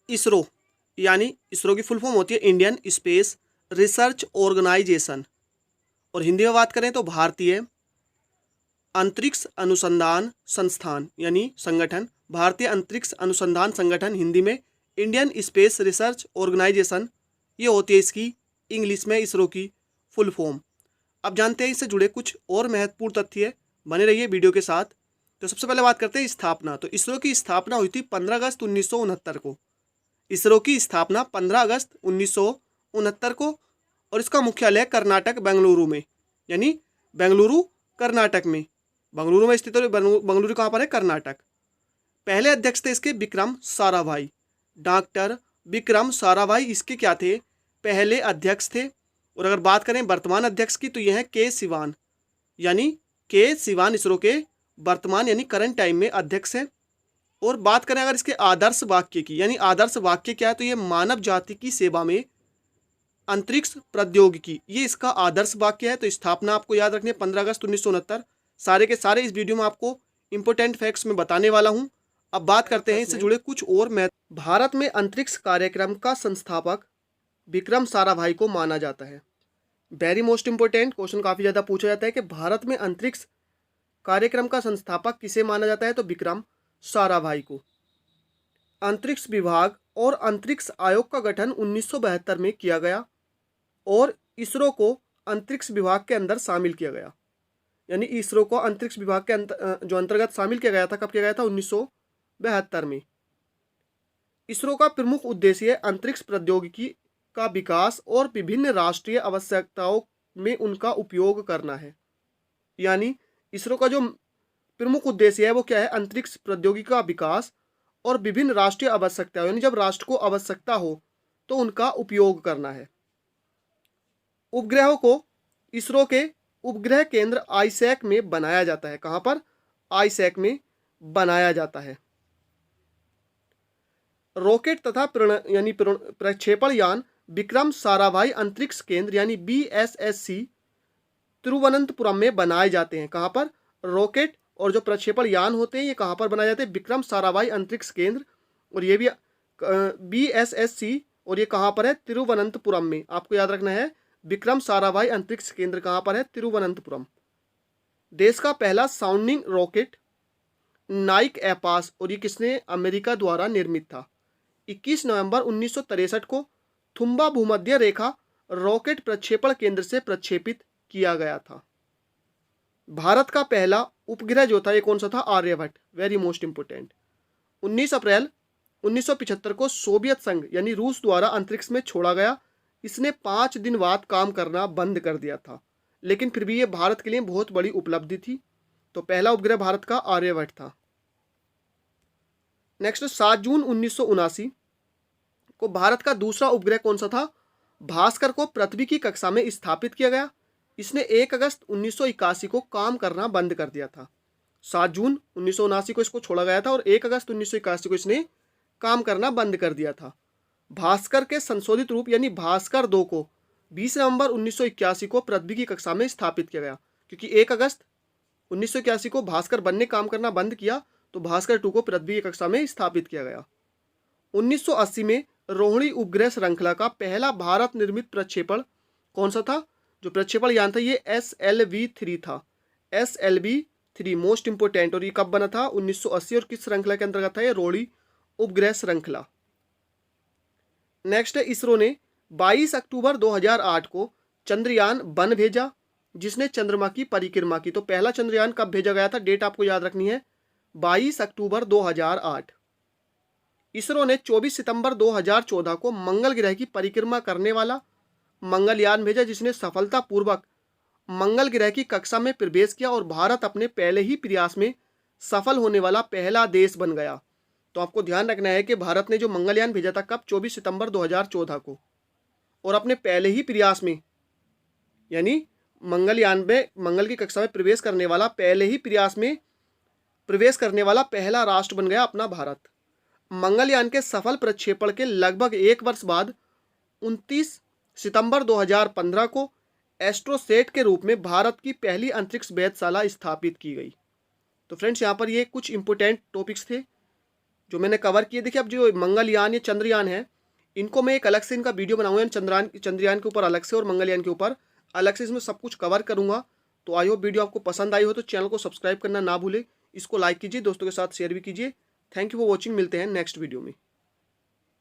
इसरो यानी इसरो की full form होती है इंडियन स्पेस रिसर्च ऑर्गेनाइजेशन, और हिंदी में बात करें तो भारतीय अंतरिक्ष अनुसंधान संस्थान यानी संगठन, भारतीय अंतरिक्ष अनुसंधान संगठन, हिंदी में इंडियन स्पेस रिसर्च ऑर्गेनाइजेशन, ये होती है इसकी इंग्लिश में इसरो की फुल फॉर्म। अब जानते हैं इससे जुड़े कुछ और महत्वपूर्ण तथ्य, बने रहिए वीडियो के साथ। तो सबसे पहले बात करते हैं स्थापना। तो इसरो की स्थापना हुई थी 15 अगस्त 1969 को। इसरो की स्थापना 15 अगस्त 1969 को, और इसका मुख्यालय कर्नाटक बेंगलुरु में, यानी बेंगलुरु कर्नाटक में, बेंगलुरु में स्थित है। बेंगलुरु कहाँ पर है? कर्नाटक। पहले अध्यक्ष थे इसके विक्रम साराभाई, डॉक्टर विक्रम साराभाई इसके क्या थे? पहले अध्यक्ष थे। और अगर बात करें वर्तमान अध्यक्ष की तो यह है के सिवान, यानी के सिवान इसरो के वर्तमान यानी करंट टाइम में अध्यक्ष है। और बात करें अगर इसके आदर्श वाक्य की, यानी आदर्श वाक्य क्या है? तो ये मानव जाति की सेवा में अंतरिक्ष प्रौद्योगिकी, ये इसका आदर्श वाक्य है। तो स्थापना आपको याद रखनी है 15 अगस्त 1969। सारे के सारे इस वीडियो में आपको इंपोर्टेंट फैक्ट्स में बताने वाला हूं। अब बात करते हैं इससे जुड़े कुछ और महत्व। भारत में अंतरिक्ष कार्यक्रम का संस्थापक विक्रम साराभाई को माना जाता है। वेरी मोस्ट इंपोर्टेंट क्वेश्चन काफी ज्यादा पूछा जाता है कि भारत में अंतरिक्ष कार्यक्रम का संस्थापक किसे माना जाता है? तो विक्रम साराभाई को। अंतरिक्ष विभाग और अंतरिक्ष आयोग का गठन 1972 में किया गया और इसरो को अंतरिक्ष विभाग के अंदर शामिल किया गया, यानी इसरो को अंतरिक्ष विभाग के जो अंतर्गत शामिल किया गया था। कब किया गया था? 1972 में। इसरो का प्रमुख उद्देश्य अंतरिक्ष प्रौद्योगिकी का विकास और विभिन्न राष्ट्रीय आवश्यकताओं में उनका उपयोग करना है। यानी इसरो का जो प्रमुख उद्देश्य है वो क्या है? अंतरिक्ष प्रौद्योगिकी का विकास और विभिन्न राष्ट्रीय आवश्यकताओं, यानी जब राष्ट्र को आवश्यकता हो तो उनका उपयोग करना है। उपग्रहों को इसरो के उपग्रह केंद्र आईसैक में बनाया जाता है। कहां पर? आईसैक में बनाया जाता है। रॉकेट तथा यानी प्रक्षेपण यान विक्रम साराभाई अंतरिक्ष केंद्र यानी बीएसएससी तिरुवनंतपुरम में बनाए जाते हैं। कहां पर? रॉकेट और जो प्रक्षेपण यान होते हैं ये कहां पर बनाए जाते हैं? विक्रम साराभाई अंतरिक्ष केंद्र, और ये भी बीएसएससी, और ये कहां पर है? तिरुवनंतपुरम में। आपको याद रखना है विक्रम साराभाई अंतरिक्ष केंद्र कहां पर है? तिरुवनंतपुरम। देश का पहला साउंडिंग रॉकेट नाइक एपास, और ये किसने? अमेरिका द्वारा निर्मित था। 21 नवंबर 1963 को थुम्बा भूमध्य रेखा रॉकेट प्रक्षेपण केंद्र से प्रक्षेपित किया गया था। भारत का पहला उपग्रह जो था ये कौन सा था? आर्यभट्ट। Very most important. 19 अप्रैल 1975 को सोवियत संघ यानी रूस द्वारा अंतरिक्ष में छोड़ा गया। इसने 5 दिन बाद काम करना बंद कर दिया था, लेकिन फिर भी ये भारत के लिए बहुत बड़ी उपलब्धि थी। तो पहला उपग्रह भारत का आर्यभट्ट था। नेक्स्ट 7 जून 1979 को भारत का दूसरा उपग्रह कौन सा था? भास्कर को पृथ्वी की कक्षा में स्थापित किया गया। इसने 1 अगस्त 1981 को काम करना बंद कर दिया था। 7 जून 1979 को इसको छोड़ा गया था और 1 अगस्त 1981 को इसने काम करना बंद कर दिया था। भास्कर के संशोधित रूप यानी भास्कर 2 को 20 नवंबर 1981 को पृथ्वी की कक्षा में स्थापित किया गया, क्योंकि 1 अगस्त 1981 को भास्कर 1 ने काम करना बंद किया, तो भास्कर 2 को पृथ्वी की कक्षा में स्थापित किया गया। 1980 में रोहिणी उपग्रह श्रृंखला का पहला भारत निर्मित प्रक्षेपण कौन सा था? जो प्रक्षेपण यान था ये SLV-3 था। SLV-3 most important. और ये कब बना था? 1980। और किस श्रृंखला के अंतर्गत था ये? रोहिणी उपग्रह श्रृंखला। नेक्स्ट है इसरो ने 22 अक्टूबर 2008 को चंद्रयान 1 भेजा, जिसने चंद्रमा की परिक्रमा की। तो पहला चंद्रयान कब भेजा गया था? डेट आपको याद रखनी है 22 अक्टूबर 2008। इसरो ने 24 सितंबर 2014 को मंगल ग्रह की परिक्रमा करने वाला मंगलयान भेजा, जिसने सफलतापूर्वक मंगल ग्रह की कक्षा में प्रवेश किया और भारत अपने पहले ही प्रयास में सफल होने वाला पहला देश बन गया। तो आपको ध्यान रखना है कि भारत ने जो मंगलयान भेजा था कब? 24 सितंबर 2014 को, और अपने पहले ही प्रयास में, यानी मंगलयान में मंगल की कक्षा में प्रवेश करने वाला पहले ही प्रयास में प्रवेश करने वाला पहला राष्ट्र बन गया अपना भारत। मंगलयान के सफल प्रक्षेपण के लगभग 1 वर्ष बाद 29 सितंबर 2015 को एस्ट्रोसेट के रूप में भारत की पहली अंतरिक्ष वेधशाला स्थापित की गई। तो फ्रेंड्स यहाँ पर ये कुछ इंपोर्टेंट टॉपिक्स थे जो मैंने कवर किए। देखिए अब जो मंगलयान या चंद्रयान है, इनको मैं एक अलग से इनका वीडियो बनाऊंगा, चंद्रयान के ऊपर अलग से और मंगलयान के ऊपर अलग से, इसमें सब कुछ कवर करूंगा। तो आई होप वीडियो आपको पसंद आई हो तो चैनल को सब्सक्राइब करना ना भूले, इसको लाइक कीजिए, दोस्तों के साथ शेयर भी कीजिए। थैंक यू फॉर वॉचिंग, मिलते हैं नेक्स्ट वीडियो में।